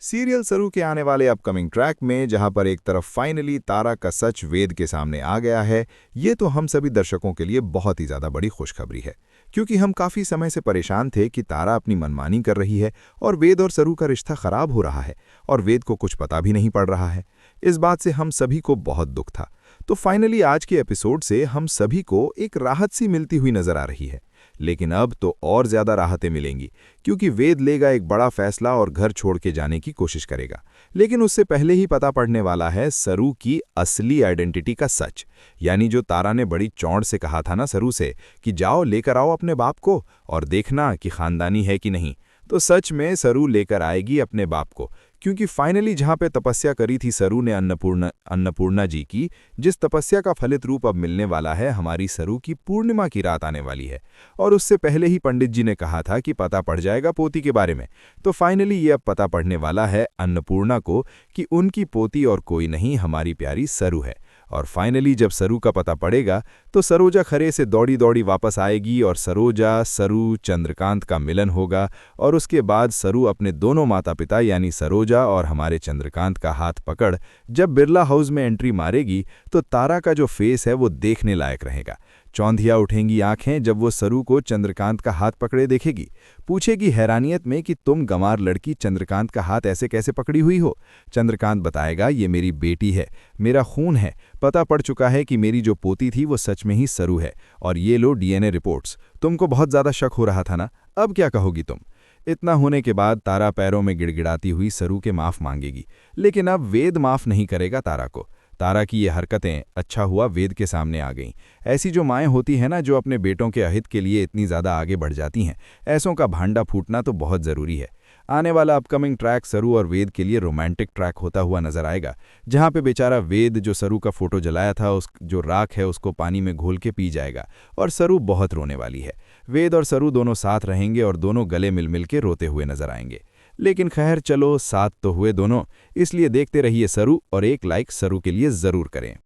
Serial सरू के आने वाले अपकमिंग ट्रैक में जहां पर एक तरफ फाइनली तारा का सच वेद के सामने आ गया है, ये तो हम सभी दर्शकों के लिए बहुत ही ज़्यादा बड़ी खुशखबरी है। क्योंकि हम काफ़ी समय से परेशान थे कि तारा अपनी मनमानी कर रही है और वेद और सरू का रिश्ता खराब हो रहा है और वेद को कुछ पता भी नहीं पड़ रहा है। इस बात से हम सभी को बहुत दुख था। तो फाइनली आज के एपिसोड से हम सभी को एक राहत सी मिलती हुई नजर आ रही है। लेकिन अब तो और ज्यादा राहतें मिलेंगी, क्योंकि वेद लेगा एक बड़ा फैसला और घर छोड़ के जाने की कोशिश करेगा। लेकिन उससे पहले ही पता पड़ने वाला है सरू की असली आइडेंटिटी का सच। यानी जो तारा ने बड़ी चौड़ से कहा था ना सरू से कि जाओ लेकर आओ अपने बाप को और देखना कि खानदानी है कि नहीं, तो सच में सरू लेकर आएगी अपने बाप को। क्योंकि फाइनली जहां पे तपस्या करी थी सरू ने अन्नपूर्णा जी की, जिस तपस्या का फलित रूप अब मिलने वाला है, हमारी सरू की पूर्णिमा की रात आने वाली है। और उससे पहले ही पंडित जी ने कहा था कि पता पड़ जाएगा पोती के बारे में। तो फाइनली ये अब पता पड़ने वाला है अन्नपूर्णा को कि उनकी पोती और कोई नहीं, हमारी प्यारी सरू है। और फाइनली जब सरू का पता पड़ेगा तो सरोजा खरे से दौड़ी दौड़ी वापस आएगी और सरोजा सरू चंद्रकांत का मिलन होगा। और उसके बाद सरू अपने दोनों माता पिता यानी सरोजा और हमारे चंद्रकांत का हाथ पकड़ जब बिरला हाउस में एंट्री मारेगी तो तारा का जो फेस है वो देखने लायक रहेगा। चौंधिया उठेंगी आंखें जब वो सरू को चंद्रकांत का हाथ पकड़े देखेगी। पूछेगी हैरानियत में कि तुम गंवार लड़की चंद्रकांत का हाथ ऐसे कैसे पकड़ी हुई हो। चंद्रकांत बताएगा ये मेरी बेटी है, मेरा खून है। पता पड़ चुका है कि मेरी जो पोती थी वो सच में ही सरू है। और ये लो डीएनए रिपोर्ट्स। तुमको बहुत ज्यादा शक हो रहा था ना, अब क्या कहोगी तुम। इतना होने के बाद तारा पैरों में गिड़गिड़ाती हुई सरू के माफ मांगेगी। लेकिन अब वेद माफ नहीं करेगा तारा को। तारा की ये हरकतें अच्छा हुआ वेद के सामने आ गईं। ऐसी जो माएँ होती हैं ना, जो अपने बेटों के अहित के लिए इतनी ज़्यादा आगे बढ़ जाती हैं, ऐसों का भांडा फूटना तो बहुत ज़रूरी है। आने वाला अपकमिंग ट्रैक सरू और वेद के लिए रोमांटिक ट्रैक होता हुआ नजर आएगा, जहाँ पे बेचारा वेद जो सरू का फोटो जलाया था उस जो राख है उसको पानी में घोल के पी जाएगा और सरू बहुत रोने वाली है। वेद और सरू दोनों साथ रहेंगे और दोनों गले मिल मिल के रोते हुए नजर आएंगे। लेकिन खैर चलो, साथ तो हुए दोनों, इसलिए देखते रहिए सरू और एक लाइक सरू के लिए ज़रूर करें।